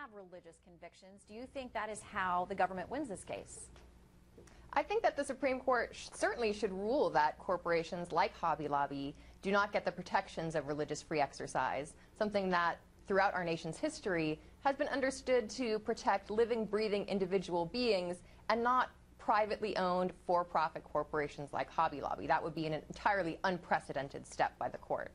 have religious convictions. Do you think that is how the government wins this case? I think that the Supreme Court certainly should rule that corporations like Hobby Lobby do not get the protections of religious free exercise, something that throughout our nation's history has been understood to protect living, breathing individual beings and not privately owned for-profit corporations like Hobby Lobby. That would be an entirely unprecedented step by the court.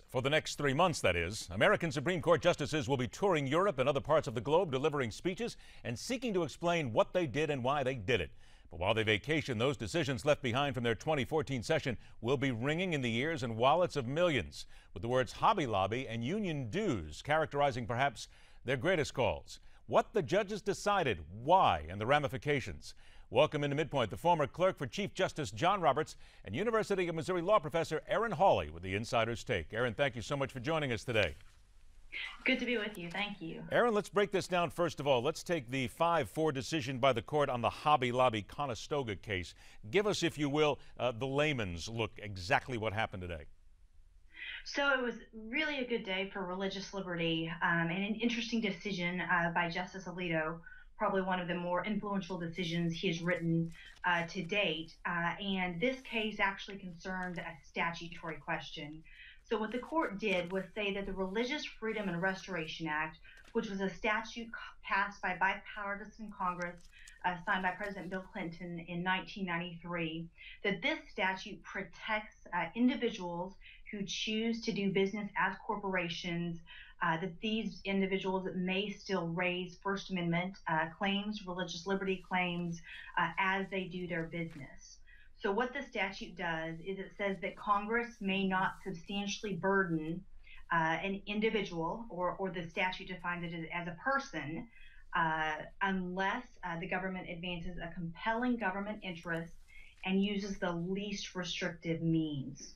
For the next 3 months, that is, American Supreme Court justices will be touring Europe and other parts of the globe, delivering speeches and seeking to explain what they did and why they did it. But while they vacation, those decisions left behind from their 2014 session will be ringing in the ears and wallets of millions, with the words Hobby Lobby and union dues characterizing perhaps their greatest calls. What the judges decided, why, and the ramifications. Welcome into Midpoint, the former clerk for Chief Justice John Roberts and University of Missouri law professor Erin Hawley with the Insider's Take. Erin, thank you so much for joining us today. Good to be with you. Thank you. Erin, let's break this down first of all. Let's take the 5-4 decision by the court on the Hobby Lobby Conestoga case. Give us, if you will, the layman's look, exactly what happened today. So it was really a good day for religious liberty and an interesting decision by Justice Alito, probably one of the more influential decisions he has written to date. And this case actually concerned a statutory question. So what the court did was say that the Religious Freedom and Restoration Act, which was a statute passed by bipartisan Congress, signed by President Bill Clinton in 1993, that this statute protects individuals who choose to do business as corporations, that these individuals may still raise First Amendment claims, religious liberty claims, as they do their business. So what the statute does is it says that Congress may not substantially burden an individual, or the statute defines it as a person, unless the government advances a compelling government interest and uses the least restrictive means.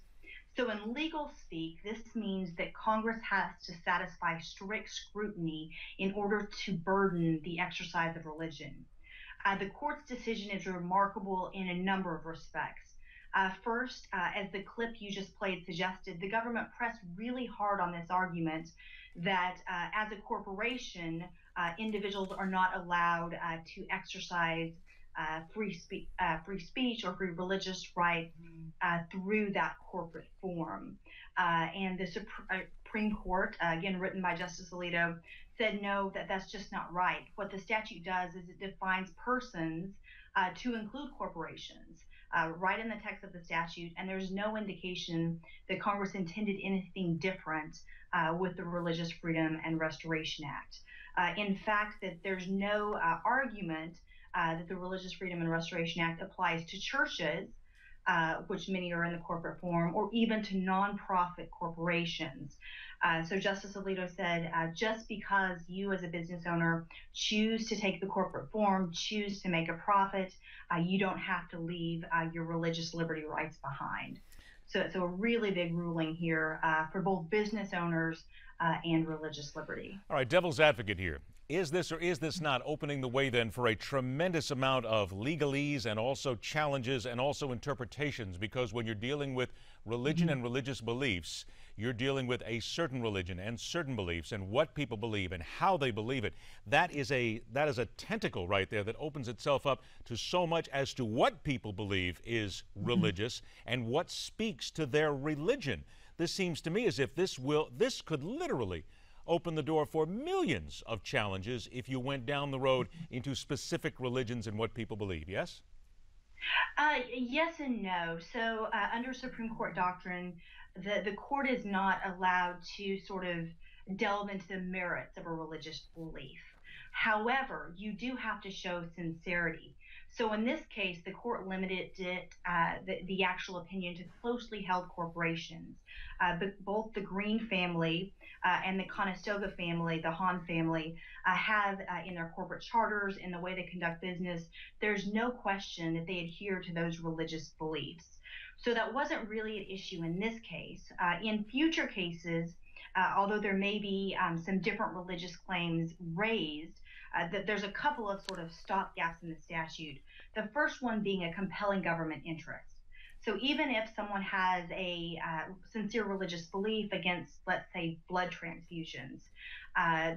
So in legal speak, this means that Congress has to satisfy strict scrutiny in order to burden the exercise of religion. The court's decision is remarkable in a number of respects. First, as the clip you just played suggested, the government pressed really hard on this argument that as a corporation, individuals are not allowed to exercise free speech or free religious rights through that corporate form. And the Supreme Court, again written by Justice Alito, said no, that's just not right. What the statute does is it defines persons to include corporations right in the text of the statute, and there's no indication that Congress intended anything different with the Religious Freedom and Restoration Act. In fact, that there's no argument that the Religious Freedom and Restoration Act applies to churches, which many are in the corporate form, or even to nonprofit corporations. So Justice Alito said, just because you as a business owner choose to take the corporate form, choose to make a profit, you don't have to leave your religious liberty rights behind. So it's a really big ruling here for both business owners and religious liberty. All right, devil's advocate here. Is this or is this not opening the way then for a tremendous amount of legalese and also challenges and also interpretations? Because when you're dealing with religion and religious beliefs, you're dealing with a certain religion and certain beliefs and what people believe and how they believe it. That is a tentacle right there that opens itself up to so much as to what people believe is religious and what speaks to their religion. This seems to me as if this could literally open the door for millions of challenges if you went down the road into specific religions and what people believe, yes? Yes and no. So under Supreme Court doctrine, the court is not allowed to sort of delve into the merits of a religious belief. However, you do have to show sincerity. So in this case, the court limited it, the actual opinion to closely held corporations. But both the Green family and the Conestoga family, the Hahn family, have in their corporate charters, in the way they conduct business, there's no question that they adhere to those religious beliefs. So that wasn't really an issue in this case. In future cases, although there may be some different religious claims raised, that there's a couple of sort of stopgaps in the statute. The first one being a compelling government interest. So even if someone has a sincere religious belief against, let's say, blood transfusions,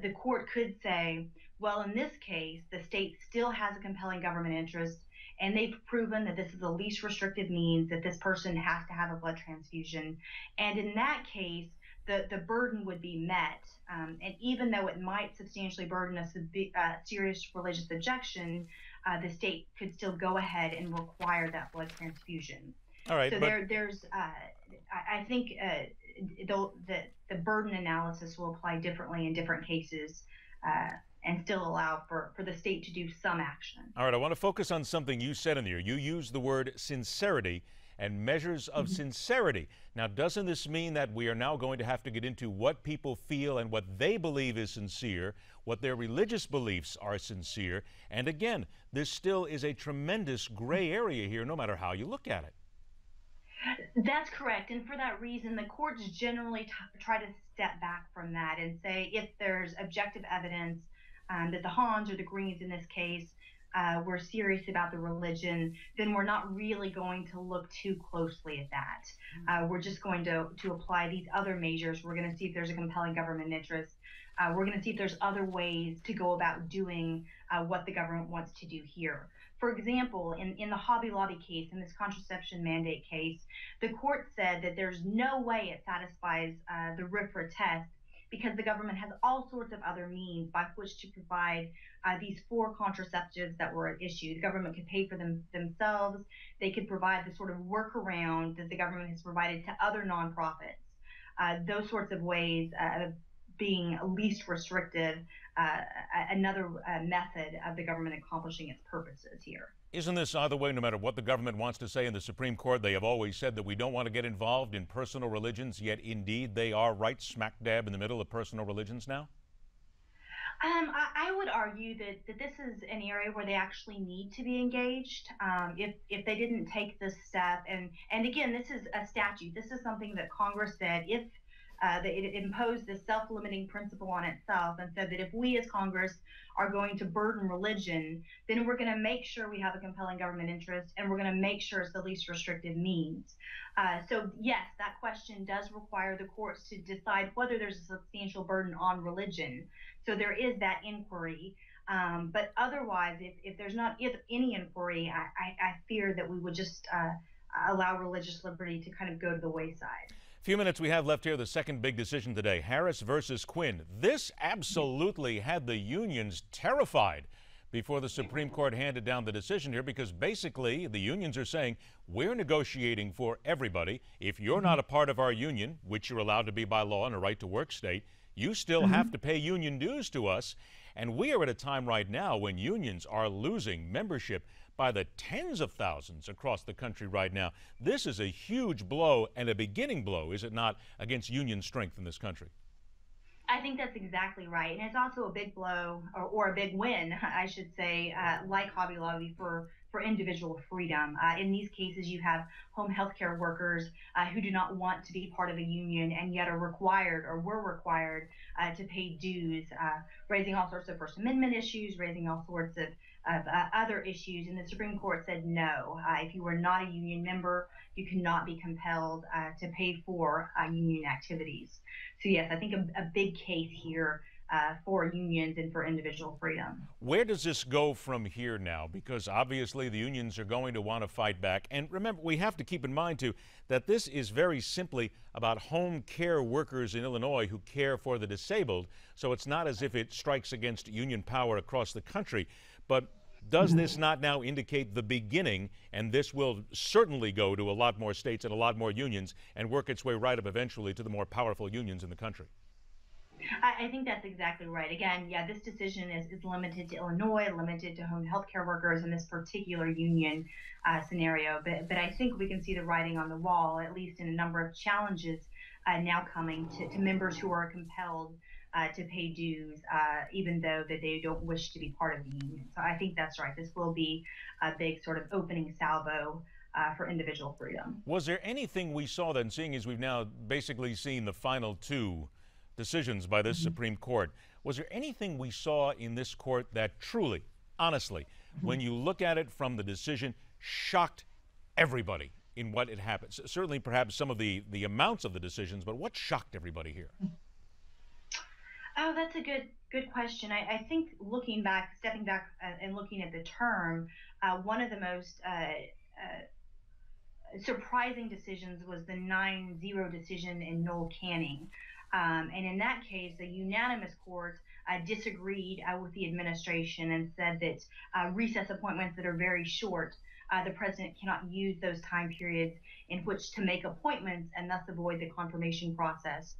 the court could say, well, in this case, the state still has a compelling government interest, and they've proven that this is the least restrictive means that this person has to have a blood transfusion. And in that case, the burden would be met. And even though it might substantially burden a serious religious objection, the state could still go ahead and require that blood transfusion. All right. So I think the burden analysis will apply differently in different cases, and still allow for the state to do some action. All right, I want to focus on something you said in there. You used the word sincerity and measures of sincerity. Now, doesn't this mean that we are now going to have to get into what people feel and what they believe is sincere, what their religious beliefs are sincere? And again, this still is a tremendous gray area here, no matter how you look at it. That's correct. And for that reason, the courts generally try to step back from that and say if there's objective evidence that the Hans or the Greens in this case were serious about the religion, then we're not really going to look too closely at that. We're just going to apply these other measures. We're going to see if there's a compelling government interest. We're going to see if there's other ways to go about doing what the government wants to do here. For example, in the Hobby Lobby case, in this contraception mandate case, the court said that there's no way it satisfies the RFRA test because the government has all sorts of other means by which to provide these 4 contraceptives that were at issue. The government could pay for them themselves. They could provide the sort of workaround that the government has provided to other nonprofits. Those sorts of ways of being least restrictive, another method of the government accomplishing its purposes here. Isn't this either way, no matter what the government wants to say in the Supreme Court? They have always said that we don't want to get involved in personal religions, yet indeed they are right smack dab in the middle of personal religions now? I would argue that this is an area where they actually need to be engaged. If they didn't take this step, and again, this is a statute. This is something that Congress said if it imposed this self-limiting principle on itself and said that if we as Congress are going to burden religion, then we're going to make sure we have a compelling government interest, and we're going to make sure it's the least restrictive means. So yes, that question does require the courts to decide whether there's a substantial burden on religion. So there is that inquiry. But otherwise, if there's not any inquiry, I fear that we would just allow religious liberty to kind of go to the wayside. Few minutes we have left here. The second big decision today, Harris versus Quinn. This absolutely had the unions terrified before the Supreme Court handed down the decision here, because basically the unions are saying we're negotiating for everybody. If you're not a part of our union, which you're allowed to be by law in a right to work state, you still have to pay union dues to us. And we are at a time right now when unions are losing membership by the tens of thousands across the country right now. This is a huge blow, and a beginning blow, is it not, against union strength in this country? I think that's exactly right. And it's also a big blow, or a big win, I should say, like Hobby Lobby, for individual freedom. In these cases, you have home health care workers who do not want to be part of a union and yet are required, or were required, to pay dues, raising all sorts of First Amendment issues, raising all sorts of other issues. And the Supreme Court said no. If you are not a union member, you cannot be compelled to pay for union activities. So yes, I think a big case here for unions and for individual freedom. Where does this go from here now? Because obviously the unions are going to want to fight back. And remember, we have to keep in mind, too, that this is very simply about home care workers in Illinois who care for the disabled. So it's not as if it strikes against union power across the country. But does this not now indicate the beginning, and this will certainly go to a lot more states and a lot more unions and work its way right up eventually to the more powerful unions in the country? I think that's exactly right. Again, yeah, this decision is limited to Illinois, limited to home health care workers in this particular union scenario. But I think we can see the writing on the wall, at least in a number of challenges now coming to members who are compelled to pay dues, even though that they don't wish to be part of the union. So I think that's right. This will be a big sort of opening salvo for individual freedom. Was there anything we saw then, seeing as we've now basically seen the final 2 decisions by this Supreme Court, was there anything we saw in this court that truly, honestly, when you look at it from the decision, shocked everybody in what it happens? Certainly, perhaps some of the amounts of the decisions, but what shocked everybody here? Oh, that's a good question. I think looking back, stepping back and looking at the term, one of the most surprising decisions was the 9-0 decision in Noel Canning. And in that case, a unanimous court disagreed with the administration and said that recess appointments that are very short, the president cannot use those time periods in which to make appointments and thus avoid the confirmation process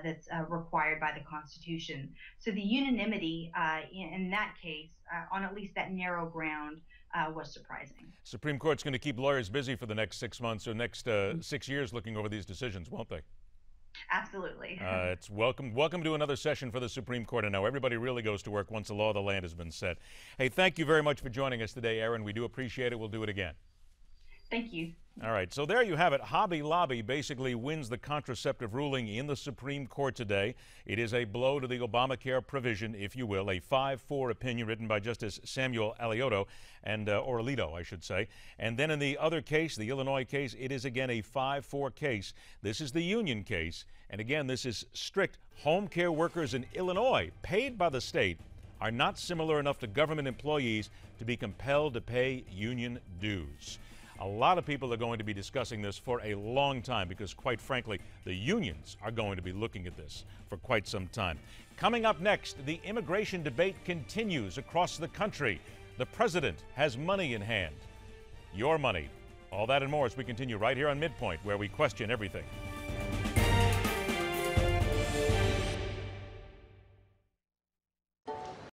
that's required by the Constitution. So the unanimity in that case, on at least that narrow ground, was surprising. Supreme Court's going to keep lawyers busy for the next 6 months or next 6 years looking over these decisions, won't they? Absolutely. It's welcome to another session for the Supreme Court. And now everybody really goes to work once the law of the land has been set. Hey, thank you very much for joining us today, Erin. We do appreciate it. We'll do it again. Thank you. All right, so there you have it. Hobby Lobby basically wins the contraceptive ruling in the Supreme Court today. It is a blow to the Obamacare provision, if you will, a 5-4 opinion written by Justice Samuel Alito, or Alito, I should say. And then in the other case, the Illinois case, it is again a 5-4 case. This is the union case. And again, this is strict. Home care workers in Illinois, paid by the state, are not similar enough to government employees to be compelled to pay union dues. A lot of people are going to be discussing this for a long time because, quite frankly, the unions are going to be looking at this for quite some time. Coming up next, the immigration debate continues across the country. The president has money in hand. Your money. All that and more as we continue right here on Midpoint, where we question everything.